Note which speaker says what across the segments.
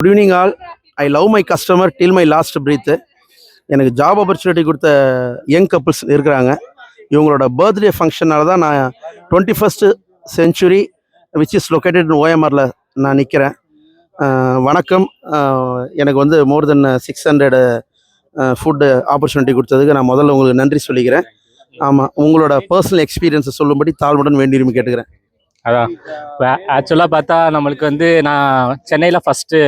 Speaker 1: Good evening all. I love my customer till my last breath. எனக்கு job opportunity கொடுத்த young couples இருக்கிறாங்க. இவங்களோட birthday ஃபங்க்ஷனால தான் நான் 21st century which is located in ஓஎம்ஆரில் நான் நிற்கிறேன். வணக்கம். எனக்கு வந்து மோர் தென் 600 ஃபுட்டு ஆப்பர்ச்சுனிட்டி கொடுத்ததுக்கு நான் முதல்ல உங்களுக்கு நன்றி சொல்லிக்கிறேன். ஆமாம், உங்களோட பர்சனல் எக்ஸ்பீரியன்ஸை சொல்லும்படி தாழ்வுடன் வேண்டியிருமை கேட்டுக்கிறேன்.
Speaker 2: அதான் ஆக்சுவலாக பார்த்தா நம்மளுக்கு வந்து நான் சென்னையில் ஃபஸ்ட்டு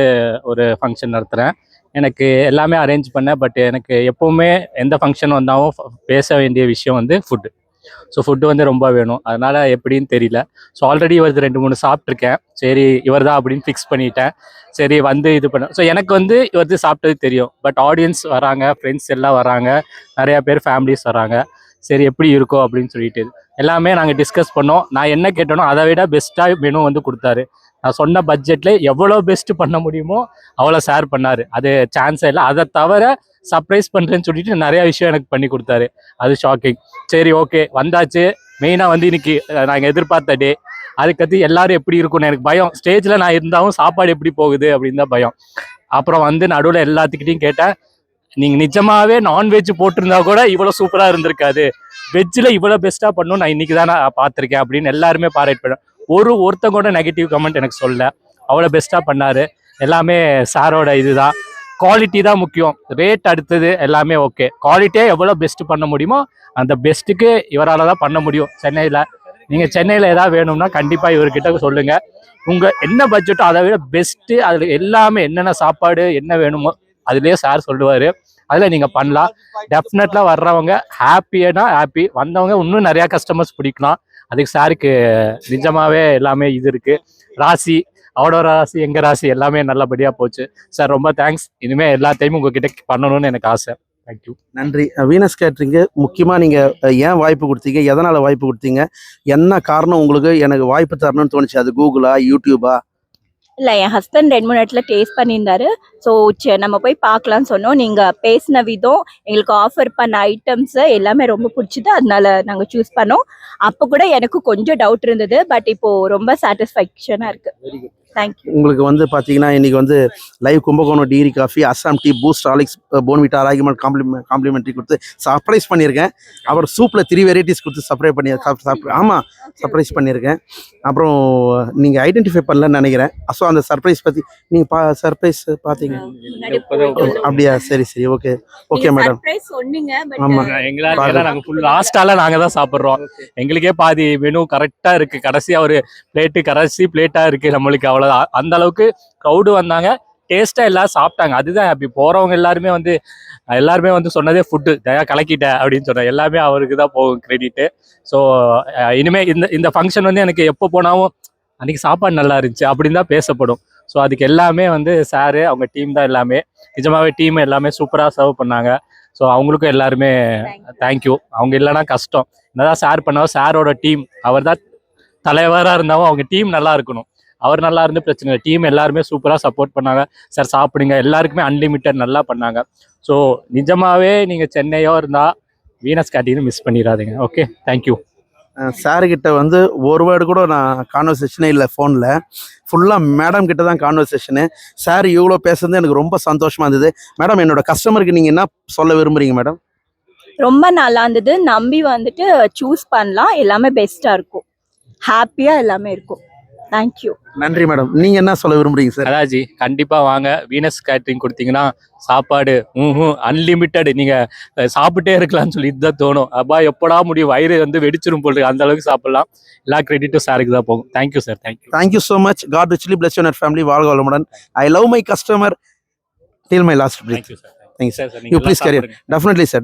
Speaker 2: ஒரு ஃபங்க்ஷன் நடத்துகிறேன். எனக்கு எல்லாமே அரேஞ்ச் பண்ணேன். பட் எனக்கு எப்போவுமே எந்த ஃபங்க்ஷன் வந்தாலும் பேச வேண்டிய விஷயம் வந்து ஃபுட்டு. ஸோ ஃபுட்டு வந்து ரொம்ப வேணும். அதனால் எப்படின்னு தெரியல. ஸோ ஆல்ரெடி இவரது 2-3 சாப்பிட்ருக்கேன். சரி இவர் தான் அப்படின்னு ஃபிக்ஸ் பண்ணிட்டேன். சரி வந்து இது பண்ண. ஸோ எனக்கு வந்து இவரது சாப்பிட்டது தெரியும். பட் ஆடியன்ஸ் வராங்க, ஃப்ரெண்ட்ஸ் எல்லாம் வராங்க, நிறையா பேர் ஃபேமிலிஸ் வராங்க. சரி எப்படி இருக்கோ அப்படின்னு சொல்லிட்டு எல்லாமே நாங்கள் டிஸ்கஸ் பண்ணோம். நான் என்ன கேட்டோனோ அதை விட பெஸ்ட்டாக மெனு வந்து கொடுத்தாரு. நான் சொன்ன பட்ஜெட்டில் எவ்வளோ பெஸ்ட்டு பண்ண முடியுமோ அவ்வளோ ஷேர் பண்ணார். அது சான்ஸே இல்லை. அதை தவிர சர்ப்ரைஸ் பண்ணுறேன்னு சொல்லிட்டு நிறையா விஷயம் எனக்கு பண்ணி கொடுத்தாரு. அது ஷாக்கிங். சரி ஓகே வந்தாச்சு. மெயினாக வந்து இன்னைக்கு நாங்கள் எதிர்பார்த்த டே. அதுக்கடுத்து எல்லாரும் எப்படி இருக்கும்னு எனக்கு பயம். ஸ்டேஜில் நான் இருந்தாலும் சாப்பாடு எப்படி போகுது அப்படின்னு தான் பயம். அப்புறம் வந்து நடுவில் எல்லாத்துக்கிட்டையும் கேட்டேன், நீங்கள் நிஜமாவே நான்வெஜ் போட்டிருந்தா கூட இவ்வளோ சூப்பராக இருந்திருக்காது, வெஜ்ஜில் இவ்வளோ பெஸ்ட்டாக பண்ணணும் நான் இன்னைக்கு தான் நான் பார்த்துருக்கேன் அப்படின்னு எல்லாருமே பாராட்டு பண்ணேன். ஒருத்தங்க கூட நெகட்டிவ் கமெண்ட் எனக்கு சொல்ல. அவ்வளோ பெஸ்ட்டாக பண்ணார். எல்லாமே சாரோட இதுதான். குவாலிட்டி தான் முக்கியம். ரேட் அடுத்தது எல்லாமே ஓகே. குவாலிட்டியே எவ்வளோ பெஸ்ட்டு பண்ண முடியுமோ அந்த பெஸ்ட்டுக்கு இவரால் தான் பண்ண முடியும். சென்னையில் நீங்கள் சென்னையில் எதாவது வேணும்னா கண்டிப்பாக இவர்கிட்ட சொல்லுங்கள். உங்கள் என்ன பட்ஜெட்டோ அதை விட பெஸ்ட்டு. அதில் எல்லாமே என்னென்ன சாப்பாடு என்ன வேணுமோ அதுலேயே சார் சொல்லுவார். அதில் நீங்கள் பண்ணலாம். டெஃபினெட்லாக வர்றவங்க ஹாப்பியானா ஹாப்பி, வந்தவங்க இன்னும் நிறையா கஸ்டமர்ஸ் பிடிக்கலாம். அதுக்கு சாருக்கு நிஜமாவே எல்லாமே இது இருக்குது. ராசி அவரோட ராசி எங்கள் ராசி எல்லாமே நல்லபடியாக போச்சு. சார் ரொம்ப தேங்க்ஸ். இனிமேல் எல்லாத்தையும் உங்ககிட்ட பண்ணணும்னு எனக்கு ஆசை. தேங்க்யூ.
Speaker 1: நன்றி. வீனஸ் கேட்ரிங்கு முக்கியமாக நீங்கள் ஏன் வாய்ப்பு கொடுத்தீங்க, எதனால் வாய்ப்பு கொடுத்தீங்க, என்ன காரணம் உங்களுக்கு எனக்கு வாய்ப்பு தரணும்னு தோணுச்சு? அது கூகுளா யூடியூபா?
Speaker 3: இல்லை, என் ஹஸ்பண்ட் 2-3 இடத்துல டேஸ்ட் பண்ணியிருந்தாரு. ஸோ நம்ம போய் பார்க்கலான்னு சொன்னோம். நீங்கள் பேசின விதம், எங்களுக்கு ஆஃபர் பண்ண ஐட்டம்ஸு எல்லாமே ரொம்ப பிடிச்சிது. அதனால நாங்கள் சூஸ் பண்ணோம். அப்போ கூட எனக்கு கொஞ்சம் டவுட் இருந்தது. பட் இப்போது ரொம்ப சாட்டிஸ்ஃபேக்ஷனாக இருக்குது.
Speaker 1: Very good.
Speaker 3: தேங்க்யூ.
Speaker 1: உங்களுக்கு வந்து பார்த்தீங்கன்னா இன்றைக்கி வந்து live Kumbakonam degree coffee, Assam tea, Boost, Horlicks, Bournvita, ragi malt complimentary கொடுத்து சர்ப்ரைஸ் பண்ணியிருக்கேன். அப்புறம் சூப்பில் 3 வெரைட்டிஸ் கொடுத்து ஆமாம் சர்ப்ரைஸ் பண்ணியிருக்கேன். அப்புறம் நீங்கள் ஐடென்டிஃபை பண்ணலன்னு நினைக்கிறேன். ஸோ அந்த சர்ப்ரைஸ் பற்றி நீங்கள் சர்ப்ரைஸ் பார்த்தீங்க அப்படியா? சரி சரி ஓகே ஓகே மேடம்.
Speaker 2: ஆமாம் எங்களால் நாங்கள் ஃபுல் லாஸ்ட்டால நாங்கள் தான் சாப்பிட்றோம். எங்களுக்கே பாதி மெனு கரெக்டாக இருக்குது. கடைசியாக ஒரு கடைசி பிளேட்டாக இருக்குது நம்மளுக்கு. அவ்வளோ அந்த அளவுக்கு க்ரௌடு வந்தாங்க. டேஸ்ட்டாக எல்லாரும் சாப்பிட்டாங்க. அதுதான் ஹாப்பி. போகிறவங்க எல்லாருமே வந்து சொன்னதே ஃபுட்டு தயா கலக்கிட்ட அப்படின்னு சொன்னாங்க. எல்லாமே அவருக்கு தான் போகும் கிரெடிட்டு. ஸோ இனிமேல் இந்த ஃபங்க்ஷன் வந்து எனக்கு எப்போ போனாலும் அன்றைக்கி சாப்பாடு நல்லா இருந்துச்சு அப்படின்னு தான் பேசப்படும். ஸோ அதுக்கு எல்லாமே வந்து சாரு அவங்க டீம் தான் எல்லாமே. நிஜமாகவே டீம் எல்லாமே சூப்பராக சர்வ் பண்ணாங்க. ஸோ அவங்களுக்கும் எல்லாருமே தேங்க்யூ. அவங்க இல்லைனா கஷ்டம். என்னதான் சார் பண்ணாலும் சாரோட டீம், அவர் தான் தலைவராக இருந்தாலும் அவங்க டீம் நல்லா இருக்கணும். அவர் நல்லா இருந்து பிரச்சனை இல்லை. டீம் எல்லாருமே சூப்பராக சப்போர்ட் பண்ணாங்க. சார் சாப்பிடுங்க, எல்லாருக்குமே அன்லிமிட்டட் நல்லா பண்ணாங்க. ஸோ நிஜமாகவே நீங்கள் சென்னையோ இருந்தால் வீனஸ் கேட்டரிங் மிஸ் பண்ணிடாதீங்க. Okay thank you.
Speaker 1: சார்கிட்ட வந்து ஒரு வேர்டு கூட நான் கான்வர்சேஷனே இல்லை. ஃபோனில் ஃபுல்லாக மேடம் கிட்ட தான் கான்வர்சேஷனு. சார் இவ்வளோ பேசுறது எனக்கு ரொம்ப சந்தோஷமாக இருந்தது. மேடம், என்னோட கஸ்டமருக்கு நீங்கள் என்ன சொல்ல விரும்புகிறீங்க மேடம்?
Speaker 3: ரொம்ப நல்லா இருந்தது. நம்பி வந்துட்டு சூஸ் பண்ணலாம். எல்லாமே பெஸ்ட்டாக இருக்கும். ஹாப்பியாக எல்லாமே இருக்கும். தேங்க்யூ.
Speaker 1: நன்றி மேடம். நீங்கள் என்ன சொல்ல விரும்புறீங்க சார்?
Speaker 2: அதாஜி கண்டிப்பாக வாங்க. வீனஸ் கேட்ரிங் கொடுத்தீங்கன்னா சாப்பாடு அன்லிமிட்டட். நீங்கள் சாப்பிட்டே இருக்கலாம்னு சொல்லி இதுதான் தோணும். அப்பா எப்படா முடியும், வயிறு வந்து வெடிச்சிரும் போல் அந்த அளவுக்கு சாப்பிடலாம். எல்லா கிரெடிட்டும் சாருக்கு தான் போகும். Thank you sir.
Speaker 1: Thank you so much. God richly bless your family. வாழ்க வளமுடன். I love my customer till my last breath.
Speaker 2: Thank you sir.
Speaker 1: Thank you, sir. You please carry on. Definitely, sir.